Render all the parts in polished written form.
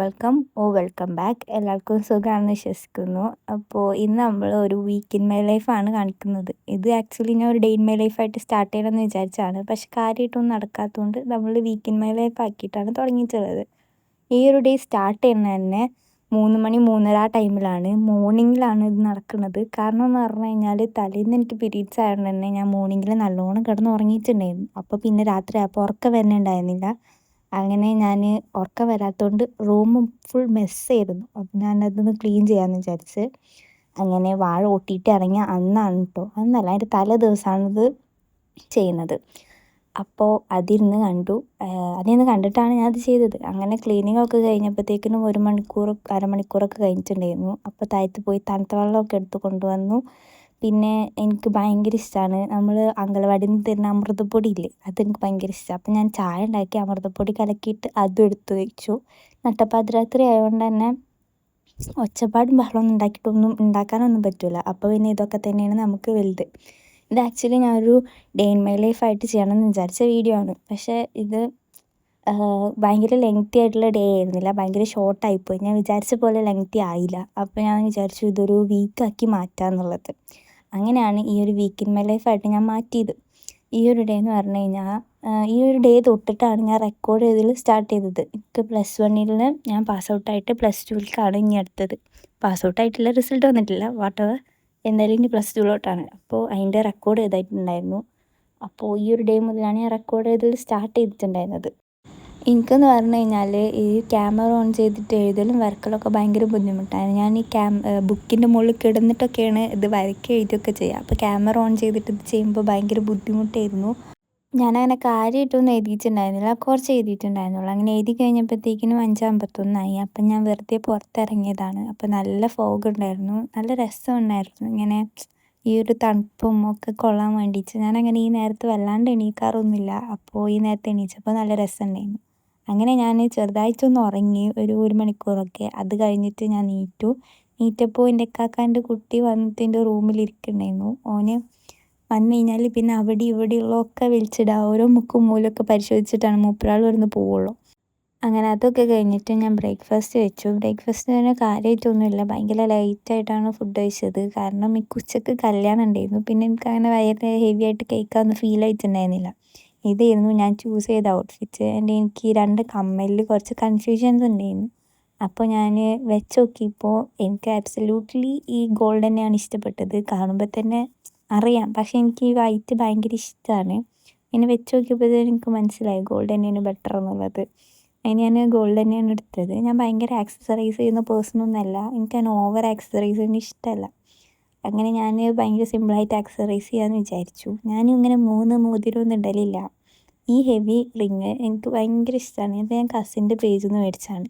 Welcome back. എല്ലാവർക്കും സുഖമാണെന്ന് വിശ്വസിക്കുന്നു. അപ്പോൾ ഇന്ന് നമ്മൾ ഒരു വീക്ക് ഇൻ മൈ ലൈഫാണ് കാണിക്കുന്നത്. ഇത് ആക്ച്വലി ഞാൻ ഒരു ഡേ ഇൻ മൈ ലൈഫായിട്ട് സ്റ്റാർട്ട് ചെയ്യണമെന്ന് വിചാരിച്ചതാണ്. പക്ഷെ കാര്യമായിട്ടൊന്നും നടക്കാത്തതുകൊണ്ട് നമ്മൾ വീക്ക് ഇൻ മൈ ലൈഫ് ആക്കിയിട്ടാണ് തുടങ്ങിയിട്ടുള്ളത്. ഈ ഒരു ഡേ സ്റ്റാർട്ട് ചെയ്യുന്നത് തന്നെ 3 മണി 3:30 ആ ടൈമിലാണ്. മോർണിംഗിലാണ് ഇത് നടക്കുന്നത്. കാരണം എന്ന് പറഞ്ഞു കഴിഞ്ഞാൽ തലേന്ന് എനിക്ക് പീരീഡ്സ് ആയതുകൊണ്ട് തന്നെ ഞാൻ മോർണിംഗിൽ നല്ലോണം കിടന്ന് ഉറങ്ങിയിട്ടുണ്ടായിരുന്നു. അപ്പോൾ പിന്നെ രാത്രി ആയപ്പോൾ ഉറക്കം വരുന്നുണ്ടായിരുന്നില്ല. അങ്ങനെ ഞാൻ ഉറക്കം വരാത്തതുകൊണ്ട് റൂം ഫുൾ മെസ്സായിരുന്നു. അപ്പം ഞാനതൊന്ന് ക്ലീൻ ചെയ്യാമെന്ന് വിചാരിച്ച് അങ്ങനെ വാഴ ഓട്ടിയിട്ട് ഇറങ്ങിയ അന്നാണ് കേട്ടോ, അന്നല്ല അതിൻ്റെ തലേ ദിവസമാണിത് ചെയ്യുന്നത്. അപ്പോൾ അതിരുന്ന് കണ്ടു. അതിരുന്ന് കണ്ടിട്ടാണ് ഞാനത് ചെയ്തത്. അങ്ങനെ ക്ലീനിങ്ങൊക്കെ കഴിഞ്ഞപ്പോഴത്തേക്കിനും 1 മണിക്കൂർ അരമണിക്കൂറൊക്കെ കഴിഞ്ഞിട്ടുണ്ടായിരുന്നു. അപ്പോൾ താഴത്ത് പോയി തണുത്ത വെള്ളമൊക്കെ എടുത്ത് കൊണ്ടുവന്നു. പിന്നെ എനിക്ക് ഭയങ്കര ഇഷ്ടമാണ് നമ്മൾ അംഗനവാടിയിൽ നിന്ന് തരുന്ന അമൃതപ്പൊടി ഇല്ലേ, അതെനിക്ക് ഭയങ്കര ഇഷ്ടമാണ്. അപ്പോൾ ഞാൻ ചായ ഉണ്ടാക്കി അമൃതപ്പൊടി കലക്കിയിട്ട് അതും എടുത്ത് വെച്ചു. നട്ടപ്പാതിരാത്രി ആയതുകൊണ്ട് തന്നെ ഒച്ചപ്പാടും ബഹളമൊന്നും ഉണ്ടാക്കാനൊന്നും പറ്റില്ല. അപ്പോൾ പിന്നെ ഇതൊക്കെ തന്നെയാണ് നമുക്ക് വലുത്. ഇത് ആക്ച്വലി ഞാനൊരു ഡേ ഇൻ മൈ ലൈഫായിട്ട് ചെയ്യണമെന്ന് വിചാരിച്ച വീഡിയോ ആണ്. പക്ഷേ ഇത് ഭയങ്കര ലെങ്തി ആയിട്ടുള്ള ഡേ ആയിരുന്നില്ല, ഭയങ്കര ഷോർട്ടായിപ്പോയി. ഞാൻ വിചാരിച്ച പോലെ ലെങ്തി ആയില്ല. അപ്പോൾ ഞാൻ വിചാരിച്ചു ഇതൊരു വീക്കാക്കി മാറ്റാമെന്നുള്ളത്. അങ്ങനെയാണ് ഈ ഒരു വീക്ക് ഇൻ മൈ ലൈഫായിട്ട് ഞാൻ മാറ്റിയത്. ഈ ഒരു ഡേ എന്ന് പറഞ്ഞു കഴിഞ്ഞാൽ ഈ ഒരു ഡേ തൊട്ടിട്ടാണ് ഞാൻ റെക്കോർഡ് ചെയ്തതിൽ സ്റ്റാർട്ട് ചെയ്തത്. എനിക്ക് +1 ഞാൻ പാസ് ഔട്ടായിട്ട് +2ലേക്കാണ് ഇനി അടുത്തത്. പാസ് ഔട്ടായിട്ടില്ല, റിസൾട്ട് വന്നിട്ടില്ല, വാട്ടെവർ. എന്തായാലും ഇനി +2ലോട്ടാണ്. അപ്പോൾ അതിൻ്റെ റെക്കോർഡ് ചെയ്തിട്ടുണ്ടായിരുന്നു. അപ്പോൾ ഈ ഒരു ഡേ മുതലാണ് ഞാൻ റെക്കോർഡ് ചെയ്തതിൽ സ്റ്റാർട്ട് ചെയ്തിട്ടുണ്ടായിരുന്നത്. എനിക്കെന്ന് പറഞ്ഞു കഴിഞ്ഞാൽ ഈ ക്യാമറ ഓൺ ചെയ്തിട്ട് എഴുതലും വരക്കലൊക്കെ ഭയങ്കര ബുദ്ധിമുട്ടാണ്. ഞാൻ ഈ ബുക്കിൻ്റെ മുകളിൽ കിടന്നിട്ടൊക്കെയാണ് ഇത് വരയ്ക്കുക എഴുതുകയൊക്കെ ചെയ്യുക. അപ്പോൾ ക്യാമറ ഓൺ ചെയ്തിട്ട് ഇത് ചെയ്യുമ്പോൾ ഭയങ്കര ബുദ്ധിമുട്ടായിരുന്നു. ഞാനങ്ങനെ കാര്യമായിട്ടൊന്നും എഴുതിയിട്ടുണ്ടായിരുന്നില്ല, കുറച്ച് എഴുതിയിട്ടുണ്ടായിരുന്നുള്ളൂ. അങ്ങനെ എഴുതി കഴിഞ്ഞപ്പോഴത്തേക്കിനും 5:51 അപ്പം ഞാൻ വെറുതെ പുറത്തിറങ്ങിയതാണ്. അപ്പോൾ നല്ല ഫോഗ് ഉണ്ടായിരുന്നു, നല്ല രസമുണ്ടായിരുന്നു. ഇങ്ങനെ ഈ ഒരു തണുപ്പും ഒക്കെ കൊള്ളാൻ വേണ്ടിയിട്ട് ഞാനങ്ങനെ ഈ നേരത്ത് വല്ലാണ്ട് എണീക്കാറൊന്നുമില്ല. അപ്പോൾ ഈ നേരത്ത് എണീച്ചപ്പോൾ നല്ല രസമുണ്ടായിരുന്നു. അങ്ങനെ ഞാൻ ചെറുതായിട്ടൊന്ന് ഉറങ്ങി ഒരു 1 മണിക്കൂറൊക്കെ. അത് കഴിഞ്ഞിട്ട് ഞാൻ നീറ്റപ്പോൾ എൻ്റെ ഇക്കാക്കാൻ്റെ കുട്ടി വന്നിട്ട് എൻ്റെ റൂമിലിരിക്കുന്നുണ്ടായിരുന്നു. ഓന് വന്നു കഴിഞ്ഞാൽ പിന്നെ അവിടെ ഇവിടെയുള്ളതൊക്കെ വലിച്ചിടുക, ഓരോ മുക്കും മൂലമൊക്കെ പരിശോധിച്ചിട്ടാണ് മൂപ്പരാൾ ഇവിടുന്ന് പോവുള്ളൂ. അങ്ങനെ അതൊക്കെ കഴിഞ്ഞിട്ട് ഞാൻ ബ്രേക്ക്ഫാസ്റ്റ് വെച്ചു. ബ്രേക്ക്ഫാസ്റ്റിന് കാര്യമായിട്ടൊന്നുമില്ല, ഭയങ്കര ലൈറ്റായിട്ടാണ് ഫുഡ് കഴിച്ചത്. കാരണം എനിക്ക് ഉച്ചയ്ക്ക് കല്യാണം ഉണ്ടായിരുന്നു. പിന്നെ എനിക്കങ്ങനെ വയറ് ഹെവി ആയിട്ട് കഴിക്കാമെന്ന് ഫീൽ ആയിട്ടുണ്ടായിരുന്നില്ല. ഇതായിരുന്നു ഞാൻ ചൂസ് ചെയ്ത ഔട്ട്ഫിറ്റ്. എനിക്ക് 2 കമ്മലിൽ കുറച്ച് കൺഫ്യൂഷൻസ് ഉണ്ടായിരുന്നു. അപ്പോൾ ഞാൻ വെച്ച് നോക്കിയപ്പോൾ എനിക്ക് ആബ്സല്യൂട്ട്ലി ഈ ഗോൾഡ് തന്നെയാണ് ഇഷ്ടപ്പെട്ടത്. കാണുമ്പോൾ തന്നെ അറിയാം. പക്ഷേ എനിക്ക് ഈ വൈറ്റ് ഭയങ്കര ഇഷ്ടമാണ്. പിന്നെ വെച്ച് നോക്കിയപ്പോഴത്തേനും എനിക്ക് മനസ്സിലായി ഗോൾഡ് തന്നെയാണ് ബെറ്റർ എന്നുള്ളത്. അതിന് ഞാൻ ഗോൾഡ് തന്നെയാണ് എടുത്തത്. ഞാൻ ഭയങ്കര ആക്സസറൈസ് ചെയ്യുന്ന പേഴ്സണൊന്നുമല്ല, എനിക്കങ്ങനെ ഓവർ ആക്സസറൈസ് ഒന്നും ഇഷ്ടമല്ല. അങ്ങനെ ഞാൻ ഭയങ്കര സിമ്പിളായിട്ട് ആക്സസറൈസ് ചെയ്യാമെന്ന് വിചാരിച്ചു. ഞാനും ഇങ്ങനെ 3 മോതിരമൊന്നും ഇടലില്ല. ഈ ഹെവി റിങ് എനിക്ക് ഭയങ്കര ഇഷ്ടമാണ്. ഇത് ഞാൻ കസിൻ്റെ പേജിൽ നിന്ന് മേടിച്ചതാണ്.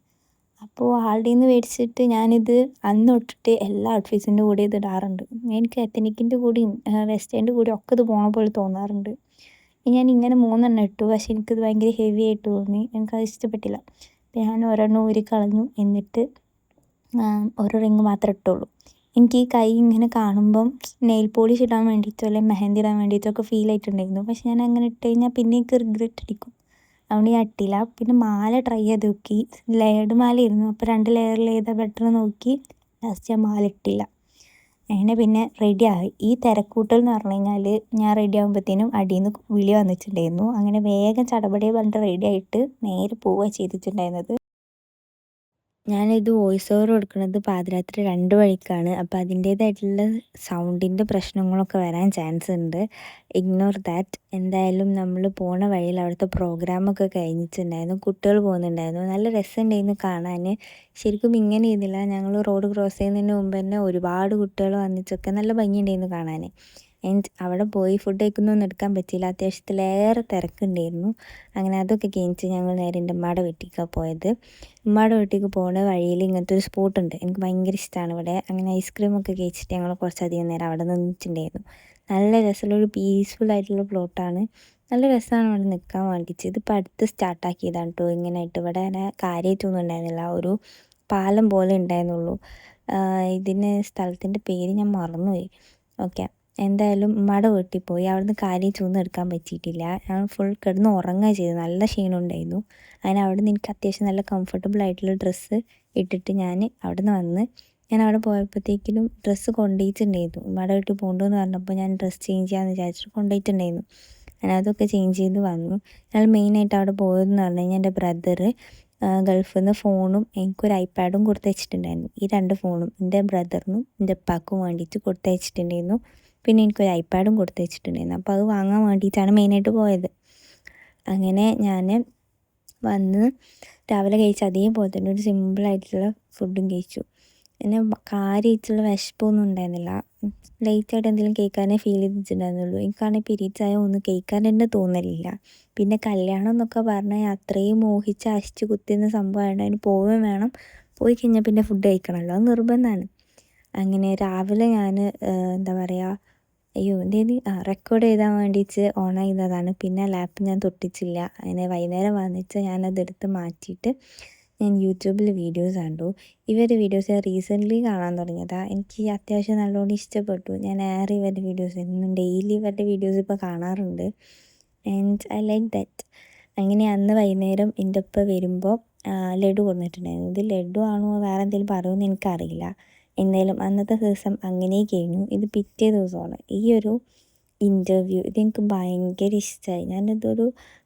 അപ്പോൾ ആളുടെ നിന്ന് മേടിച്ചിട്ട് ഞാനിത് അന്ന് തൊട്ടിട്ട് എല്ലാ ഔട്ട്ഫിറ്റ്സിൻ്റെ കൂടെ ഇത് ഇടാറുണ്ട്. എനിക്ക് എത്തനിക്കിൻ്റെ കൂടെയും വെസ്റ്റേണിൻ്റെ കൂടെയും ഒക്കെ ഇത് പോണ പോലെ തോന്നാറുണ്ട്. ഞാൻ ഇങ്ങനെ 3 ഇട്ടു. പക്ഷേ എനിക്കിത് ഭയങ്കര ഹെവി ആയിട്ട് തോന്നി, എനിക്കത് ഇഷ്ടപ്പെട്ടില്ല. അപ്പോൾ ഞാൻ ഒരെണ്ണം ഊരിക്കളഞ്ഞു. എന്നിട്ട് ഓരോ റിങ് മാത്രമേ ഇട്ടുള്ളൂ. എനിക്ക് ഈ കൈ ഇങ്ങനെ കാണുമ്പം നെയിൽ പോളിഷ് ഇടാൻ വേണ്ടിയിട്ടോ അല്ലെങ്കിൽ മെഹന്തി ഇടാൻ വേണ്ടിയിട്ടോ ഒക്കെ ഫീൽ ആയിട്ടുണ്ടായിരുന്നു. പക്ഷേ ഞാൻ അങ്ങനെ ഇട്ട് കഴിഞ്ഞാൽ പിന്നെ എനിക്ക് റിഗ്രറ്റ് അടിക്കും. അതുകൊണ്ട് ഞാൻ ഇട്ടില്ല. പിന്നെ മാല ട്രൈ ചെയ്ത് നോക്കി. ലെയർഡ് മാലയായിരുന്നു. അപ്പോൾ 2 ലെയറിൽ ഏതാ ബെറ്റർ നോക്കി ലാസ്റ്റ് ഞാൻ മാല ഇട്ടില്ല. അങ്ങനെ പിന്നെ റെഡിയായി. ഈ തിരക്കൂട്ടൽ എന്ന് പറഞ്ഞു കഴിഞ്ഞാൽ ഞാൻ റെഡി ആകുമ്പോഴത്തേനും അടിയിൽ നിന്ന് വിളി വന്നിട്ടുണ്ടായിരുന്നു. അങ്ങനെ വേഗം ചടപടയെ പറഞ്ഞിട്ട് റെഡി ആയിട്ട് നേരെ പോവുകയാണ് ചെയ്തിട്ടുണ്ടായിരുന്നത്. ഞാനിത് വോയിസ് ഓവർ കൊടുക്കുന്നത് പാതിരാത്രി 2 മണിക്കാണ്. അപ്പോൾ അതിൻ്റേതായിട്ടുള്ള സൗണ്ടിൻ്റെ പ്രശ്നങ്ങളൊക്കെ വരാൻ ചാൻസ് ഉണ്ട്. Ignore that. എന്തായാലും നമ്മൾ പോണ വഴിയിൽ അവിടുത്തെ പ്രോഗ്രാമൊക്കെ കഴിഞ്ഞിട്ടുണ്ടായിരുന്നു. കുട്ടികൾ പോകുന്നുണ്ടായിരുന്നു. നല്ല രസമുണ്ടായിരുന്നു കാണാൻ. ശരിക്കും ഇങ്ങനെ ഇരുന്നില്ല. ഞങ്ങൾ റോഡ് ക്രോസ് ചെയ്യുന്നതിന് മുമ്പ് തന്നെ ഒരുപാട് കുട്ടികൾ വന്നിട്ടൊക്കെ നല്ല ഭംഗിയുണ്ടായിരുന്നു കാണാൻ. അവിടെ പോയി ഫുഡ് കഴിക്കുന്നൊന്നും എടുക്കാൻ പറ്റിയില്ല, അത്യാവശ്യത്തിലേറെ തിരക്കുണ്ടായിരുന്നു. അങ്ങനെ അതൊക്കെ കഴിഞ്ഞിട്ട് ഞങ്ങൾ നേരെ എൻ്റെ ഉമ്മയുടെ വീട്ടിലേക്കാണ് പോയത്. ഉമ്മയുടെ വീട്ടിലേക്ക് പോകുന്ന വഴിയിൽ ഇങ്ങനത്തെ ഒരു സ്പോട്ടുണ്ട്, എനിക്ക് ഭയങ്കര ഇഷ്ടമാണ് ഇവിടെ. അങ്ങനെ ഐസ്ക്രീമൊക്കെ കഴിച്ചിട്ട് ഞങ്ങൾ കുറച്ചധികം നേരം അവിടെ നിന്നിട്ടുണ്ടായിരുന്നു. നല്ല രസമുള്ളൊരു പീസ്ഫുൾ ആയിട്ടുള്ള പ്ലോട്ടാണ്. നല്ല രസമാണ് അവിടെ നിൽക്കാൻ വേണ്ടിയിട്ട്. ഇതിപ്പോൾ അടുത്ത് സ്റ്റാർട്ടാക്കിയതാണ് കേട്ടോ. ഇങ്ങനെയായിട്ട് ഇവിടെ അങ്ങനെ കാര്യമായിട്ടൊന്നും ഉണ്ടായിരുന്നില്ല, ഒരു പാലം പോലെ ഉണ്ടായിരുന്നുള്ളൂ. ഇതിന് സ്ഥലത്തിൻ്റെ പേര് ഞാൻ മറന്നുപോയി. ഓക്കെ, എന്തായാലും ഉമ്മാടെ വീട്ടിൽ പോയി. അവിടുന്ന് കാര്യമായിട്ടൊന്നും എടുക്കാൻ പറ്റിയിട്ടില്ല. ഞാൻ ഫുൾ കിടന്ന് ഉറങ്ങുക ചെയ്തത്. നല്ല ക്ഷീണം ഉണ്ടായിരുന്നു. അങ്ങനെ അവിടുന്ന് എനിക്ക് അത്യാവശ്യം നല്ല കംഫർട്ടബിൾ ആയിട്ടുള്ള ഡ്രസ്സ് ഇട്ടിട്ട് ഞാൻ അവിടുന്ന് വന്ന് ഞാൻ അവിടെ പോയപ്പോഴത്തേക്കിനും ഡ്രസ്സ് കൊണ്ടുപോയിട്ടുണ്ടായിരുന്നു. ഉമ്മാടെ വീട്ടിൽ പോകണ്ടെന്ന് പറഞ്ഞപ്പോൾ ഞാൻ ഡ്രസ്സ് ചേഞ്ച് ചെയ്യാമെന്ന് വിചാരിച്ചിട്ട് കൊണ്ടുപോയിട്ടുണ്ടായിരുന്നു. ഞാൻ അതൊക്കെ ചേഞ്ച് ചെയ്ത് വന്നു. ഞങ്ങൾ മെയിനായിട്ട് അവിടെ പോയതെന്ന് പറഞ്ഞു കഴിഞ്ഞാൽ എൻ്റെ ബ്രദർ ഗൾഫിൽ നിന്ന് ഫോണും എനിക്കൊരു ഐപാഡും കൊടുത്തയച്ചിട്ടുണ്ടായിരുന്നു. ഈ 2 ഫോണും എൻ്റെ ബ്രദറിനും എൻ്റെ ഉപ്പാക്കും വേണ്ടിയിട്ട് കൊടുത്തയച്ചിട്ടുണ്ടായിരുന്നു. പിന്നെ എനിക്കൊരു ഐപാഡും കൊടുത്തയച്ചിട്ടുണ്ടായിരുന്നു. അപ്പോൾ അത് വാങ്ങാൻ വേണ്ടിയിട്ടാണ് മെയിനായിട്ട് പോയത്. അങ്ങനെ ഞാൻ വന്ന് രാവിലെ കഴിച്ച അതേപോലെ തന്നെ ഒരു സിമ്പിളായിട്ടുള്ള ഫുഡും കഴിച്ചു. പിന്നെ കാര്യമായിട്ടുള്ള വിശപ്പൊന്നും ഉണ്ടായിരുന്നില്ല. ലേറ്റായിട്ട് എന്തെങ്കിലും കഴിക്കാനേ ഫീൽ ചെയ്തിട്ടുണ്ടായിരുന്നുള്ളൂ. എനിക്കാണെങ്കിൽ പീരീഡ്സ് ആയ ഒന്നും കഴിക്കാൻ തന്നെ തോന്നലില്ല. പിന്നെ കല്യാണം എന്നൊക്കെ പറഞ്ഞാൽ അത്രയും മോഹിച്ച് അശിച്ച് കുത്തുന്ന സംഭവമായതുകൊണ്ട് അതിന് പോവുകയും വേണം. പോയി കഴിഞ്ഞാൽ പിന്നെ ഫുഡ് കഴിക്കണമല്ലോ, അത് നിർബന്ധമാണ്. അങ്ങനെ രാവിലെ ഞാൻ എന്താ പറയുക, അയ്യോ എന്തേന്ന് റെക്കോർഡ് ചെയ്താൻ വേണ്ടിയിട്ട് ഓൺ ചെയ്തതാണ്. പിന്നെ ലാപ്പ് ഞാൻ തൊട്ടിച്ചില്ല. അങ്ങനെ വൈകുന്നേരം വന്നിട്ട് ഞാനതെടുത്ത് മാറ്റിയിട്ട് ഞാൻ യൂട്യൂബിൽ വീഡിയോസ് കണ്ടു. ഇവരുടെ വീഡിയോസ് ഞാൻ റീസെൻ്റ്ലി കാണാൻ തുടങ്ങിയതാണ്. എനിക്ക് അത്യാവശ്യം നല്ലോണം ഇഷ്ടപ്പെട്ടു. ഞാൻ ഏറെ ഇവരുടെ വീഡിയോസ് എന്നും ഡെയിലി ഇവരുടെ വീഡിയോസ് ഇപ്പോൾ കാണാറുണ്ട്. And I like that. അങ്ങനെ അന്ന് വൈകുന്നേരം എൻ്റെ ഉപ്പ വരുമ്പോൾ ലഡു കൊണ്ടുവന്നിട്ടുണ്ടായിരുന്നു. ഇത് ലഡു ആണോ വേറെ എന്തെങ്കിലും പറയുമെന്ന് എനിക്കറിയില്ല. എന്തായാലും അന്നത്തെ ദിവസം അങ്ങനെ കഴിഞ്ഞു. ഇത് പിറ്റേ ദിവസമാണ്. ഈ ഒരു ഇൻ്റർവ്യൂ ഇതെനിക്ക് ഭയങ്കര ഇഷ്ടമായി. ഞാനിതൊരു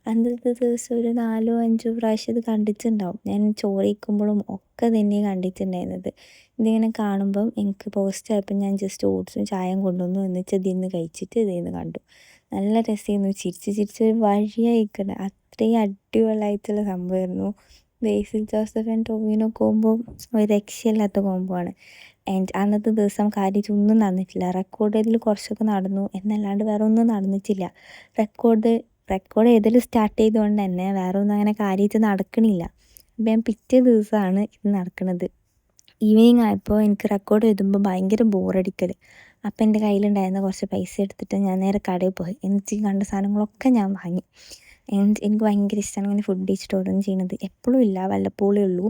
അന്നത്തെ ദിവസം ഒരു 4-5 പ്രാവശ്യം ഇത് കണ്ടിട്ടുണ്ടാവും. ഞാൻ ചോറ് കഴിക്കുമ്പോഴും ഒക്കെ തന്നെ കണ്ടിട്ടുണ്ടായിരുന്നത്. ഇതിങ്ങനെ കാണുമ്പം എനിക്ക് പോസ്റ്റ് ആയപ്പോൾ ഞാൻ ജസ്റ്റ് ഓട്സും ചായയും കൊണ്ടുവന്നു, എന്നിട്ട് ഇതിന്ന് കഴിച്ചിട്ട് ഇതിന്ന് കണ്ടു. നല്ല രസമായിരുന്നു. ചിരിച്ച് ചിരിച്ച് ഒരു വഴിയായിക്കണം. അത്രയും അടിപൊളിയായിട്ടുള്ള സംഭവമായിരുന്നു. ബേസിൽ ജോസഫ് ആൻഡ് ടോവിനോ കോംബോ ഒരു രക്ഷയില്ലാത്ത കോംബോ ആണ്. ആൻഡ് അന്നത്തെ ദിവസം കാര്യമായിട്ടൊന്നും നടന്നിട്ടില്ല. റെക്കോർഡ് ചെയ്തതിൽ കുറച്ചൊക്കെ നടന്നു എന്നല്ലാണ്ട് വേറെ ഒന്നും നടന്നിട്ടില്ല. റെക്കോർഡ് ചെയ്തതിൽ സ്റ്റാർട്ട് ചെയ്തുകൊണ്ട് തന്നെ വേറെ ഒന്നും അങ്ങനെ കാര്യമായിട്ട് നടക്കണില്ല. അപ്പം ഞാൻ പിറ്റേ ദിവസമാണ് ഇത് നടക്കുന്നത്. ഈവനിങ് ആയപ്പോൾ എനിക്ക് റെക്കോർഡ് എഴുതുമ്പോൾ ഭയങ്കര ബോറടിക്കൽ. അപ്പം എൻ്റെ കയ്യിലുണ്ടായിരുന്ന കുറച്ച് പൈസ എടുത്തിട്ട് ഞാൻ നേരെ കടയിൽ പോയി. എന്നിട്ട് ഈ കണ്ട സാധനങ്ങളൊക്കെ ഞാൻ വാങ്ങി. എനിക്ക് ഭയങ്കര ഇഷ്ടമാണ് ഇങ്ങനെ ഫുഡ് കഴിച്ചിട്ട് ഓരോന്ന് ചെയ്യുന്നത്. എപ്പോഴും ഇല്ല, വല്ലപ്പോഴേ ഉള്ളൂ.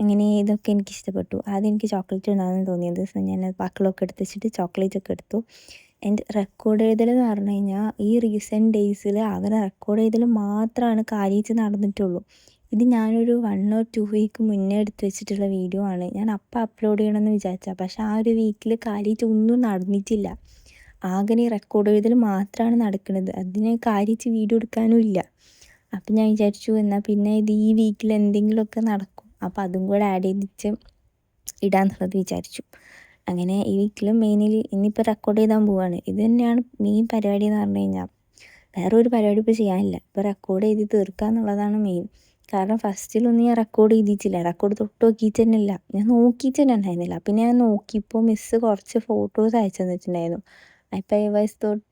അങ്ങനെ ഇതൊക്കെ എനിക്കിഷ്ടപ്പെട്ടു. ആദ്യം എനിക്ക് ചോക്ലേറ്റ് ഉണ്ടാകുമെന്ന് തോന്നിയത് ദിവസം ഞാൻ ബാക്കിയുള്ളതൊക്കെ എടുത്ത് വെച്ചിട്ട് ചോക്ലേറ്റ് ഒക്കെ എടുത്തു. എൻ്റെ റെക്കോർഡ് എഴുതൽ എന്ന് പറഞ്ഞു കഴിഞ്ഞാൽ ഈ റീസെൻറ്റ് ഡേയ്സിൽ അങ്ങനെ റെക്കോർഡ് എഴുതൽ മാത്രമാണ് കാര്യമായിട്ട് നടന്നിട്ടുള്ളൂ. ഇത് ഞാനൊരു 1 or 2 വീക്ക് മുന്നേ എടുത്ത് വെച്ചിട്ടുള്ള വീഡിയോ ആണ്. ഞാൻ അപ്പം അപ്ലോഡ് ചെയ്യണമെന്ന് വിചാരിച്ചതാണ്. പക്ഷേ ആ ഒരു വീക്കിൽ കാര്യമായിട്ട് ഒന്നും നടന്നിട്ടില്ല. ആകെ ഈ റെക്കോർഡ് എഴുതൽ മാത്രമാണ് നടക്കുന്നത്. അതിന് കാര്യമായിട്ട് വീഡിയോ എടുക്കാനും ഇല്ല. അപ്പം ഞാൻ വിചാരിച്ചു എന്നാൽ പിന്നെ ഇത് ഈ വീക്കിൽ എന്തെങ്കിലുമൊക്കെ നടക്കും, അപ്പോൾ അതും കൂടെ ആഡ് ചെയ്തിട്ട് ഇടാന്നുള്ളത് വിചാരിച്ചു. അങ്ങനെ ഈ വീക്കിൽ മെയിൻലി ഇന്നിപ്പോൾ റെക്കോർഡ് ചെയ്താൻ പോവുകയാണ്. ഇത് തന്നെയാണ് മെയിൻ പരിപാടി എന്ന് പറഞ്ഞു കഴിഞ്ഞാൽ. വേറെ ഒരു പരിപാടി ഇപ്പോൾ ചെയ്യാനില്ല. ഇപ്പോൾ റെക്കോർഡ് ചെയ്ത് തീർക്കുക എന്നുള്ളതാണ് മെയിൻ. കാരണം ഫസ്റ്റിലൊന്നും ഞാൻ റെക്കോർഡ് ചെയ്തിട്ടില്ല. റെക്കോർഡ് തൊട്ട് നോക്കിയിട്ട് തന്നെ ഇല്ല. ഞാൻ നോക്കിയിട്ട് തന്നെ ഉണ്ടായിരുന്നില്ല. പിന്നെ ഞാൻ നോക്കിയപ്പോൾ മിസ്സ് കുറച്ച് ഫോട്ടോസ് അയച്ചു തന്നിട്ടുണ്ടായിരുന്നു. അപ്പോൾ ഐ വാസ് തോട്ട്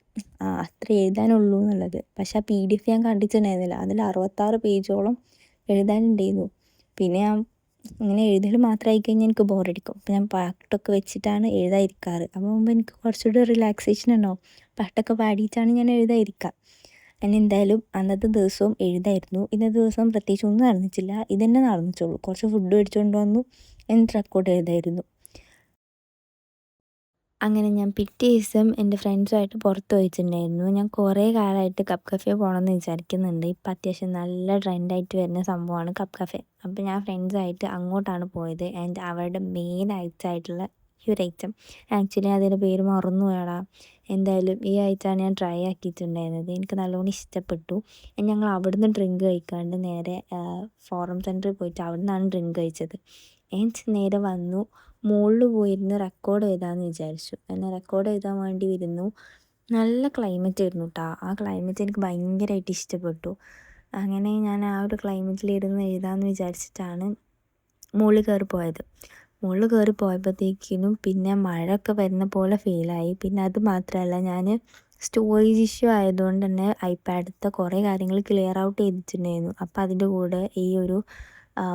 അത്ര എഴുതാനുള്ളൂ എന്നുള്ളത്. പക്ഷേ ആ PDF ഞാൻ കണ്ടിട്ടുണ്ടായിരുന്നില്ല. അതിൽ 66 പേജോളം എഴുതാനുണ്ടായിരുന്നു. പിന്നെ ഞാൻ ഇങ്ങനെ എഴുതൽ മാത്രമായി കഴിഞ്ഞാൽ എനിക്ക് ബോറടിക്കും. അപ്പോൾ ഞാൻ പാട്ടൊക്കെ വെച്ചിട്ടാണ് എഴുതാതിരിക്കാറ്. അപ്പോൾ മുമ്പ് എനിക്ക് കുറച്ചുകൂടി റിലാക്സേഷൻ ഉണ്ടാവും. പാട്ടൊക്കെ പാടിയിട്ടാണ് ഞാൻ എഴുതാതിരിക്കുക. ഞാൻ എന്തായാലും അന്നത്തെ ദിവസവും എഴുതായിരുന്നു. ഇന്നത്തെ ദിവസം പ്രത്യേകിച്ച് ഒന്നും നടന്നിട്ടില്ല. ഇതന്നെ നടന്നിട്ടുള്ളൂ. കുറച്ച് ഫുഡ് മേടിച്ചുകൊണ്ട് വന്നു, എന്നിട്ട് റെക്കോർഡ് എഴുതായിരുന്നു. അങ്ങനെ ഞാൻ പിറ്റേ ദിവസം എൻ്റെ ഫ്രണ്ട്സുമായിട്ട് പുറത്ത് പോയിട്ടുണ്ടായിരുന്നു. ഞാൻ കുറേ കാലമായിട്ട് കപ്പ് കഫേ പോകണമെന്ന് വിചാരിക്കുന്നുണ്ട്. ഇപ്പം അത്യാവശ്യം നല്ല ട്രെൻഡായിട്ട് വരുന്ന സംഭവമാണ് കപ്പ് കഫേ. അപ്പോൾ ഞാൻ ഫ്രണ്ട്സായിട്ട് അങ്ങോട്ടാണ് പോയത്. ആൻഡ് അവരുടെ മെയിൻ ഐറ്റമായിട്ടുള്ള ഈ ഒരു ഐറ്റം, ആക്ച്വലി അതിൻ്റെ പേര് മറന്നു പോയടാ. എന്തായാലും ഈ ഐറ്റമാണ് ഞാൻ ട്രൈ ആക്കിയിട്ടുണ്ടായിരുന്നത്. എനിക്ക് നല്ലോണം ഇഷ്ടപ്പെട്ടു. ഞങ്ങൾ അവിടുന്ന് ഡ്രിങ്ക് കഴിക്കാണ്ട് നേരെ ഫോറം സെൻറ്ററിൽ പോയിട്ട് അവിടെ നിന്നാണ് ഡ്രിങ്ക് കഴിച്ചത്. എന്നിട്ട് നേരെ വന്നു മുകളിൽ പോയിരുന്ന് റെക്കോർഡ് ചെയ്താമെന്ന് വിചാരിച്ചു. എന്നെ റെക്കോർഡ് ചെയ്താൻ വേണ്ടി വരുന്നു. നല്ല ക്ലൈമറ്റ് ആയിരുന്നു കേട്ടോ. ആ ക്ലൈമറ്റ് എനിക്ക് ഭയങ്കരമായിട്ട് ഇഷ്ടപ്പെട്ടു. അങ്ങനെ ഞാൻ ആ ഒരു ക്ലൈമറ്റിലിരുന്ന് എഴുതാമെന്ന് വിചാരിച്ചിട്ടാണ് മുകളിൽ കയറി പോയത്. മുകളിൽ കയറി പോയപ്പോഴത്തേക്കിനും പിന്നെ മഴയൊക്കെ വരുന്ന പോലെ ഫീലായി. പിന്നെ അത് മാത്രമല്ല, ഞാൻ സ്റ്റോറേജ് ഇഷ്യൂ ആയതുകൊണ്ട് തന്നെ ഐപാഡിലത്തെ കുറേ കാര്യങ്ങൾ ക്ലിയർ ഔട്ട് ചെയ്തിട്ടുണ്ടായിരുന്നു. അപ്പോൾ അതിൻ്റെ കൂടെ ഈ ഒരു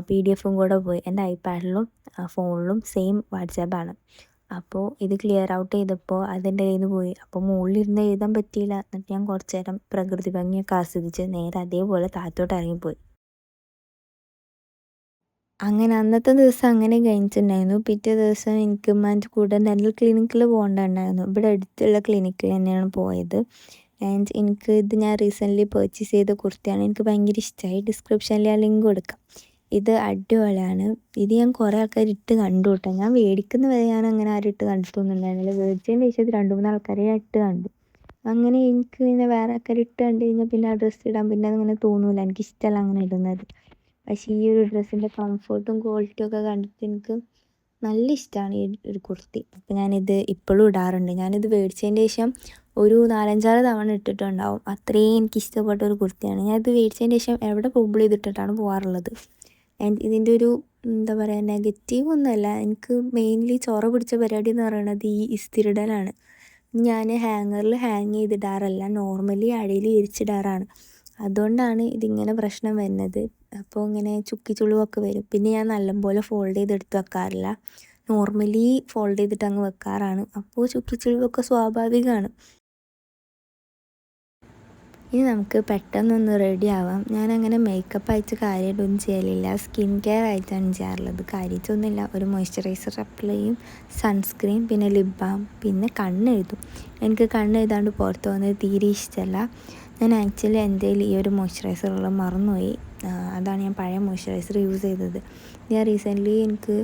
PDF കൂടെ പോയി. എൻ്റെ ഐപാഡിലും ഫോണിലും സെയിം വാട്സാപ്പാണ്. അപ്പോൾ ഇത് ക്ലിയർ ഔട്ട് ചെയ്തപ്പോൾ അതെൻ്റെ കയ്യിൽ നിന്ന് പോയി. അപ്പോൾ മുകളിലിരുന്ന് എഴുതാൻ പറ്റിയില്ല. എന്നിട്ട് ഞാൻ കുറച്ച് നേരം പ്രകൃതി ഭംഗിയൊക്കെ ആസ്വദിച്ച് നേരെ അതേപോലെ താഴത്തോട്ട് ഇറങ്ങിപ്പോയി. അങ്ങനെ അന്നത്തെ ദിവസം അങ്ങനെ കഴിഞ്ഞിട്ടുണ്ടായിരുന്നു. പിറ്റേ ദിവസം എനിക്ക് ഉമ്മാൻ്റെ കൂടെ ഡെൻ്റൽ ക്ലിനിക്കിൽ പോകേണ്ടതുണ്ടായിരുന്നു. ഇവിടെ അടുത്തുള്ള ക്ലിനിക്കിൽ തന്നെയാണ് പോയത്. ആൻഡ് എനിക്ക് ഇത് ഞാൻ റീസെൻ്റ്ലി പർച്ചേസ് ചെയ്ത കുർത്തിയാണ്. എനിക്ക് ഭയങ്കര ഇഷ്ടമായി. ഡിസ്ക്രിപ്ഷനിൽ ഞാൻ ലിങ്ക് കൊടുക്കാം. ഇത് അടിപൊളിയാണ്. ഇത് ഞാൻ കുറേ ആൾക്കാർ ഇട്ട് കണ്ടു കേട്ടോ. ഞാൻ മേടിക്കുന്ന വരെ ഞാൻ അങ്ങനെ ആരും ഇട്ട് കണ്ടിട്ടൊന്നുണ്ടായിരുന്നില്ല. മേടിച്ചതിന് ശേഷം ഇത് 2-3 ആൾക്കാരെ ഞാൻ ഇട്ട് കണ്ടു. അങ്ങനെ എനിക്ക് പിന്നെ വേറെ ആൾക്കാർ ഇട്ട് കണ്ടു കഴിഞ്ഞാൽ പിന്നെ ആ ഡ്രസ്സ് ഇടാൻ പിന്നെ അങ്ങനെ തോന്നൂല. എനിക്കിഷ്ടമല്ല അങ്ങനെ ഇടുന്നത്. പക്ഷേ ഈ ഒരു ഡ്രസ്സിൻ്റെ കംഫർട്ടും ക്വാളിറ്റിയും ഒക്കെ കണ്ടിട്ട് എനിക്ക് നല്ല ഇഷ്ടമാണ് ഈ ഒരു കുർത്തി. അപ്പോൾ ഞാനിത് ഇപ്പോഴും ഇടാറുണ്ട്. ഞാനിത് മേടിച്ചതിൻ്റെ ശേഷം ഒരു 4-5 തവണ ഇട്ടിട്ടുണ്ടാവും. അത്രയും എനിക്ക് ഇഷ്ടപ്പെട്ട ഒരു കുർത്തിയാണ്. ഞാനിത് മേടിച്ചതിൻ്റെ ശേഷം എവിടെ പോകുമ്പോഴും ഇതിട്ടിട്ടാണ് പോകാറുള്ളത്. ആൻഡ് ഇതിൻ്റെ ഒരു എന്താ പറയുക, നെഗറ്റീവ് ഒന്നുമല്ല. എനിക്ക് മെയിൻലി ചൊറ പിടിച്ച പരിപാടി എന്ന് പറയുന്നത് ഈ ഇസ്തിരിടലാണ്. ഞാൻ ഹാങ്ങറിൽ ഹാങ് ചെയ്തിടാറല്ല, നോർമലി അടിയിൽ വിരിച്ചിടാറാണ്. അതുകൊണ്ടാണ് ഇതിങ്ങനെ പ്രശ്നം വരുന്നത്. അപ്പോൾ ഇങ്ങനെ ചുക്കി ചുളിവൊക്കെ വരും. പിന്നെ ഞാൻ നല്ലപോലെ ഫോൾഡ് ചെയ്തെടുത്ത് വെക്കാറില്ല, നോർമലി ഫോൾഡ് ചെയ്തിട്ട് അങ്ങ് വെക്കാറാണ്. അപ്പോൾ ചുക്കി ചുളിവൊക്കെ സ്വാഭാവികമാണ്. ഇനി നമുക്ക് പെട്ടെന്നൊന്ന് റെഡി ആവാം. ഞാനങ്ങനെ മേക്കപ്പ് ആയിട്ട് കാര്യമായിട്ടൊന്നും ചെയ്യലില്ല, സ്കിൻ കെയർ ആയിട്ടാണ് ചെയ്യാറുള്ളത്. കാര്യമായിട്ടൊന്നുമില്ല, ഒരു മോയ്സ്ചറൈസർ അപ്ലൈ ചെയ്യും, സൺസ്ക്രീൻ, പിന്നെ ലിപ് ബാം, പിന്നെ കണ്ണെഴുതും. എനിക്ക് കണ്ണെഴുതാണ്ട് പുറത്ത് പോകുന്നത് തീരെ ഇഷ്ടമല്ല. ഞാൻ ആക്ച്വലി എൻ്റെ ഈ ഒരു മോയ്സ്ചറൈസറുള്ള മറന്നുപോയി. അതാണ് ഞാൻ പഴയ മോയ്സ്ചറൈസർ യൂസ് ചെയ്തത്. ഞാൻ റീസെൻ്റ്ലി എനിക്ക്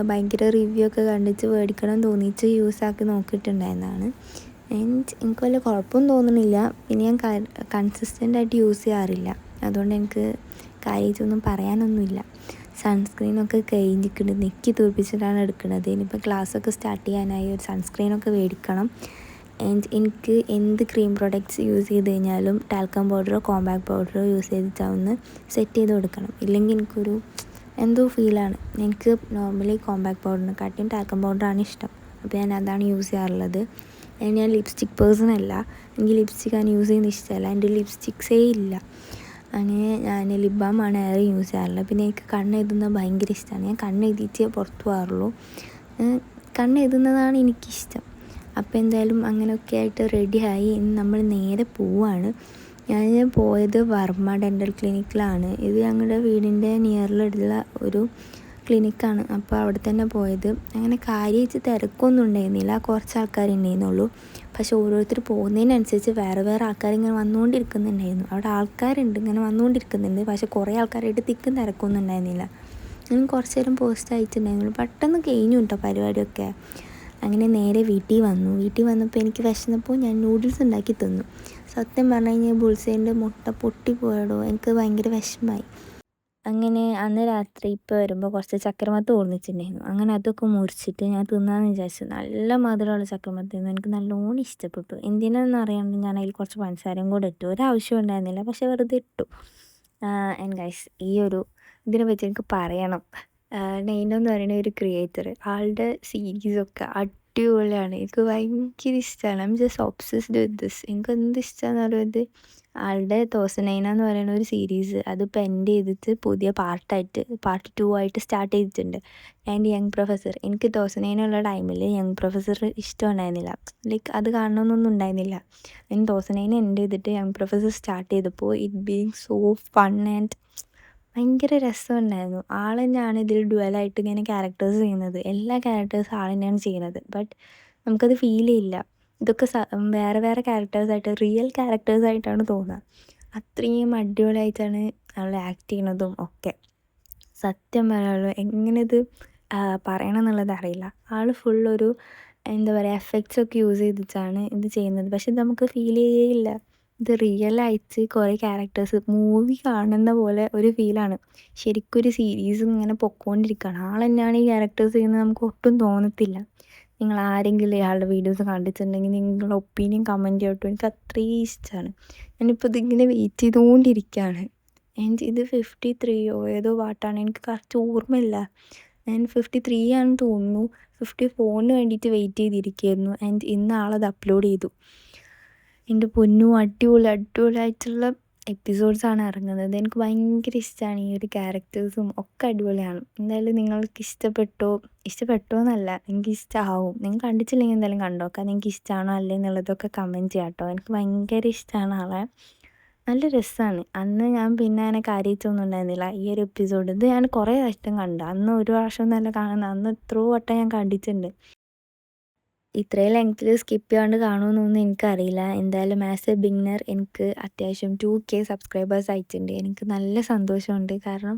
ഭയങ്കര റിവ്യൂ ഒക്കെ കണ്ടിട്ട് മേടിക്കണം തോന്നിയിട്ട് യൂസാക്കി നോക്കിയിട്ടുണ്ടായിരുന്നതാണ്. എനിക്ക് വലിയ കുഴപ്പമൊന്നും തോന്നുന്നില്ല. പിന്നെ ഞാൻ കൺസിസ്റ്റൻ്റായിട്ട് യൂസ് ചെയ്യാറില്ല, അതുകൊണ്ട് എനിക്ക് കാര്യമായിട്ടൊന്നും പറയാനൊന്നുമില്ല. സൺസ്ക്രീനൊക്കെ കഴിഞ്ഞിട്ടുണ്ട്, നെക്കി തൂപ്പിച്ചിട്ടാണ് എടുക്കുന്നത്. ഇനിയിപ്പോൾ ക്ലാസ്സൊക്കെ സ്റ്റാർട്ട് ചെയ്യാനായി ഒരു സൺസ്ക്രീനൊക്കെ മേടിക്കണം. ആൻഡ് എനിക്ക് എന്ത് ക്രീം പ്രൊഡക്ട്സ് യൂസ് ചെയ്ത് കഴിഞ്ഞാലും ടാൽക്കം പൗഡറോ കോമ്പാക്ട് പൗഡറോ യൂസ് ചെയ്തിട്ടാവുന്ന സെറ്റ് ചെയ്ത് കൊടുക്കണം. ഇല്ലെങ്കിൽ എനിക്കൊരു എന്തോ ഫീലാണ്. എനിക്ക് നോർമലി കോമ്പാക്ട് പൗഡറിനെക്കാട്ടിയും ടാൽക്കം പൗഡറാണ് ഇഷ്ടം. അപ്പോൾ ഞാൻ അതാണ് യൂസ് ചെയ്യാറുള്ളത്. ഞാൻ ലിപ്സ്റ്റിക് പേഴ്സൺ അല്ല, എനിക്ക് ലിപ്സ്റ്റിക് ആണ് യൂസ് ചെയ്യുന്നത് ഇഷ്ടമല്ല. എൻ്റെ ലിപ്സ്റ്റിക്സേ ഇല്ല. അങ്ങനെ ഞാൻ ലിപ് ബാമാണ് ഏറെ യൂസ് ചെയ്യാറുള്ളത്. പിന്നെ എനിക്ക് കണ്ണെഴുതുന്നത് ഭയങ്കര ഇഷ്ടമാണ്. ഞാൻ കണ്ണെഴുതിയിട്ടേ പുറത്ത് പോകാറുള്ളൂ. കണ്ണെഴുതുന്നതാണ് എനിക്കിഷ്ടം. അപ്പോൾ എന്തായാലും അങ്ങനെയൊക്കെ ആയിട്ട് റെഡിയായി. ഇന്ന് നമ്മൾ നേരെ പോവാണ്. ഞാൻ പോയത് വർമ്മ ഡെൻ്റൽ ക്ലിനിക്കിലാണ്. ഇത് ഞങ്ങളുടെ വീടിൻ്റെ നിയറിലുള്ള ഒരു ക്ലിനിക്കാണ്. അപ്പോൾ അവിടെ തന്നെ പോയത്. അങ്ങനെ കാര്യമായിട്ട് തിരക്കൊന്നും ഉണ്ടായിരുന്നില്ല, കുറച്ച് ആൾക്കാരുണ്ടായിരുന്നുള്ളൂ. പക്ഷേ ഓരോരുത്തർ പോകുന്നതിനനുസരിച്ച് വേറെ വേറെ ആൾക്കാരിങ്ങനെ വന്നുകൊണ്ടിരിക്കുന്നുണ്ടായിരുന്നു. അവിടെ ആൾക്കാരുണ്ട്, ഇങ്ങനെ വന്നുകൊണ്ടിരിക്കുന്നുണ്ട്. പക്ഷേ കുറേ ആൾക്കാരായിട്ട് തിക്കും തിരക്കൊന്നും ഉണ്ടായിരുന്നില്ല. ഞാൻ കുറച്ച് നേരം പോസ്റ്റ് ആയിട്ടുണ്ടായിരുന്നുള്ളൂ. പെട്ടെന്ന് കഴിഞ്ഞു കേട്ടോ പരിപാടിയൊക്കെ. അങ്ങനെ നേരെ വീട്ടിൽ വന്നു. വീട്ടിൽ വന്നപ്പോൾ എനിക്ക് വിശന്നപ്പോൾ ഞാൻ നൂഡിൽസ് ഉണ്ടാക്കി തന്നു. സത്യം പറഞ്ഞു കഴിഞ്ഞാൽ ബുൾസൈൻ്റെ മുട്ട പൊട്ടിപ്പോയടോ, എനിക്ക് ഭയങ്കര വിഷമമായി. അങ്ങനെ അന്ന് രാത്രി ഇപ്പോൾ വരുമ്പോൾ കുറച്ച് ചക്രമത്ത് കൊണ്ടുവന്നിട്ടുണ്ടായിരുന്നു. അങ്ങനെ അതൊക്കെ മുറിച്ചിട്ട് ഞാൻ തിന്നാമെന്ന് വിചാരിച്ചു. നല്ല മധുരമുള്ള ചക്രമത്തായിരുന്നു, എനിക്ക് നല്ലോണം ഇഷ്ടപ്പെട്ടു. എന്തിനാണെന്ന് അറിയാണ്ട് ഞാൻ അതിൽ കുറച്ച് പഞ്ചസാരയും കൂടെ ഇട്ടു. ഒരാവശ്യം ഉണ്ടായിരുന്നില്ല, പക്ഷെ വെറുതെ ഇട്ടു. ആൻഡ് ഗൈസ്, ഈ ഒരു ഇതിനെ പറ്റി എനിക്ക് പറയണം. നെയ്നോ എന്ന് പറയുന്ന ഒരു ക്രിയേറ്റർ, ആളുടെ സീരീസൊക്കെ അടിപൊളിയാണ്. എനിക്ക് ഭയങ്കര ഇഷ്ടമാണ്. I am just obsessed with this. എനിക്ക് എന്ത് ഇഷ്ടമാണെന്ന് പറയുന്നത്, ആളുടെ തോസനൈന എന്ന് പറയുന്ന ഒരു സീരീസ് അതിപ്പോൾ എൻഡ് ചെയ്തിട്ട് പുതിയ പാർട്ട് 2 ആയിട്ട് സ്റ്റാർട്ട് ചെയ്തിട്ടുണ്ട്. ആൻഡ് യങ് പ്രൊഫസർ, എനിക്ക് തോസനൈന ഉള്ള ടൈമിൽ യങ് പ്രൊഫസർ ഇഷ്ടമുണ്ടായിരുന്നില്ല, ലൈക്ക് അത് കാണണമെന്നൊന്നും ഉണ്ടായിരുന്നില്ല. ഞാൻ തോസനൈന എൻഡ് ചെയ്തിട്ട് യങ് പ്രൊഫസർ സ്റ്റാർട്ട് ചെയ്തപ്പോൾ it being so fun and ഭയങ്കര രസമുണ്ടായിരുന്നു. ആൾ തന്നെയാണ് ഇതിൽ ഡുവലായിട്ട് ഇങ്ങനെ ക്യാരക്ടേഴ്സ് ചെയ്യുന്നത്. എല്ലാ ക്യാരക്ടേഴ്സും ആൾ തന്നെയാണ് ചെയ്യുന്നത്. ബട്ട് നമുക്കത് ഫീൽ ചെയ്യില്ല. ഇതൊക്കെ വേറെ വേറെ ക്യാരക്ടേഴ്സായിട്ട്, റിയൽ ക്യാരക്ടേഴ്സായിട്ടാണ് തോന്നുക. അത്രയും അടിപൊളിയായിട്ടാണ് ആൾ ആക്ട് ചെയ്യുന്നതും ഒക്കെ. സത്യം പറയാനുള്ളൂ, എങ്ങനെ ഇത് പറയണം എന്നുള്ളത് അറിയില്ല. ആൾ ഫുള്ളൊരു എന്താ പറയുക, എഫക്ട്സ് ഒക്കെ യൂസ് ചെയ്തിട്ടാണ് ഇത് ചെയ്യുന്നത്. പക്ഷെ നമുക്ക് ഫീൽ ചെയ്യേയില്ല. ഇത് റിയലായിട്ട് കുറേ ക്യാരക്ടേഴ്സ് മൂവി കാണുന്ന പോലെ ഒരു ഫീലാണ്. ശരിക്കും ഒരു സീരീസ് ഇങ്ങനെ പൊക്കോണ്ടിരിക്കുകയാണ്. ആൾ തന്നെയാണ് ഈ ക്യാരക്ടേഴ്സ് ചെയ്യുന്നത്, നമുക്ക് ഒട്ടും തോന്നത്തില്ല. നിങ്ങൾ ആരെങ്കിലും ഇയാളുടെ വീഡിയോസ് കണ്ടിട്ടുണ്ടെങ്കിൽ നിങ്ങളുടെ ഒപ്പീനിയൻ കമൻറ്റ് ചെയ്യട്ടോ. എനിക്ക് അത്രയും ഇഷ്ടമാണ്. ഞാനിപ്പോൾ ഇതിങ്ങനെ വെയിറ്റ് ചെയ്തുകൊണ്ടിരിക്കുകയാണ്. ഇത് 53യോ ഏതോ പാട്ടാണ്, എനിക്ക് കറക്റ്റ് ഓർമ്മയില്ല. ഞാൻ 53 ആണെന്ന് തോന്നുന്നു. 54ന് വേണ്ടിയിട്ട് വെയിറ്റ് ചെയ്തിരിക്കുകയായിരുന്നു. ആൻഡ് ഇന്ന് ആളത് അപ്ലോഡ് ചെയ്തു. എൻ്റെ പൊന്നു, അടിപൊളിയായിട്ടുള്ള എപ്പിസോഡ്സാണ് ഇറങ്ങുന്നത്. എനിക്ക് ഭയങ്കര ഇഷ്ടമാണ്. ഈ ഒരു ക്യാരക്ടേഴ്സും ഒക്കെ അടിപൊളിയാണ്. എന്തായാലും നിങ്ങൾക്ക് ഇഷ്ടപ്പെട്ടോ എന്നല്ല, എനിക്ക് ഇഷ്ടമാവും. നിങ്ങൾ കണ്ടിട്ടില്ലെങ്കിൽ എന്തായാലും കണ്ടോക്കാം. നിങ്ങൾക്ക് ഇഷ്ടമാണോ അല്ലേ എന്നുള്ളതൊക്കെ കമൻറ്റ് ചെയ്യാം കേട്ടോ. എനിക്ക് ഭയങ്കര ഇഷ്ടമാണ് ആളെ. നല്ല രസമാണ്. അന്ന് ഞാൻ പിന്നെ അങ്ങനെ കാര്യമായിട്ടൊന്നും ഉണ്ടായിരുന്നില്ല. ഈ ഒരു എപ്പിസോഡ് ഇത് ഞാൻ കുറേ വട്ടം കണ്ടു. അന്ന് ഒരു പ്രാവശ്യമൊന്നുമല്ല കാണുന്നത്. അന്ന് എത്രയോ വട്ടം ഞാൻ കണ്ടിട്ടുണ്ട്. ഇത്രയും ലെങ്ത്തിൽ സ്കിപ്പ് ചെയ്യാണ്ട് കാണുമെന്നൊന്നും എനിക്കറിയില്ല. എന്തായാലും ആസ് എ ബിഗിനർ എനിക്ക് അത്യാവശ്യം 2K സബ്സ്ക്രൈബേഴ്സ് ആയിട്ടുണ്ട്. എനിക്ക് നല്ല സന്തോഷമുണ്ട്. കാരണം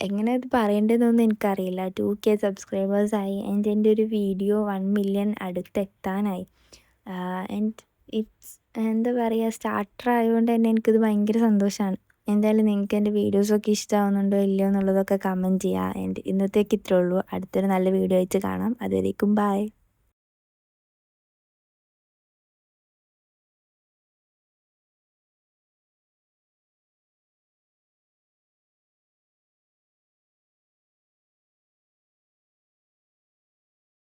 എങ്ങനെ അത് പറയേണ്ടതെന്നൊന്നും എനിക്കറിയില്ല. 2K സബ്സ്ക്രൈബേഴ്സായി ആൻഡ് എൻ്റെ ഒരു വീഡിയോ 1 മില്യൺ അടുത്തെത്താനായി. ആൻഡ് ഇറ്റ്സ് എന്താ പറയുക, സ്റ്റാർട്ടർ ആയതുകൊണ്ട് തന്നെ എനിക്കിത് ഭയങ്കര സന്തോഷമാണ്. എന്തായാലും നിങ്ങൾക്ക് എൻ്റെ വീഡിയോസൊക്കെ ഇഷ്ടമാവുന്നുണ്ടോ ഇല്ലയോ എന്നുള്ളതൊക്കെ കമൻറ്റ് ചെയ്യുക. ആൻഡ് ഇന്നത്തേക്ക് ഇത്രേ ഉള്ളൂ. അടുത്തൊരു നല്ല വീഡിയോ ആയിട്ട് കാണാം. അതുവരേക്കും ബൈ.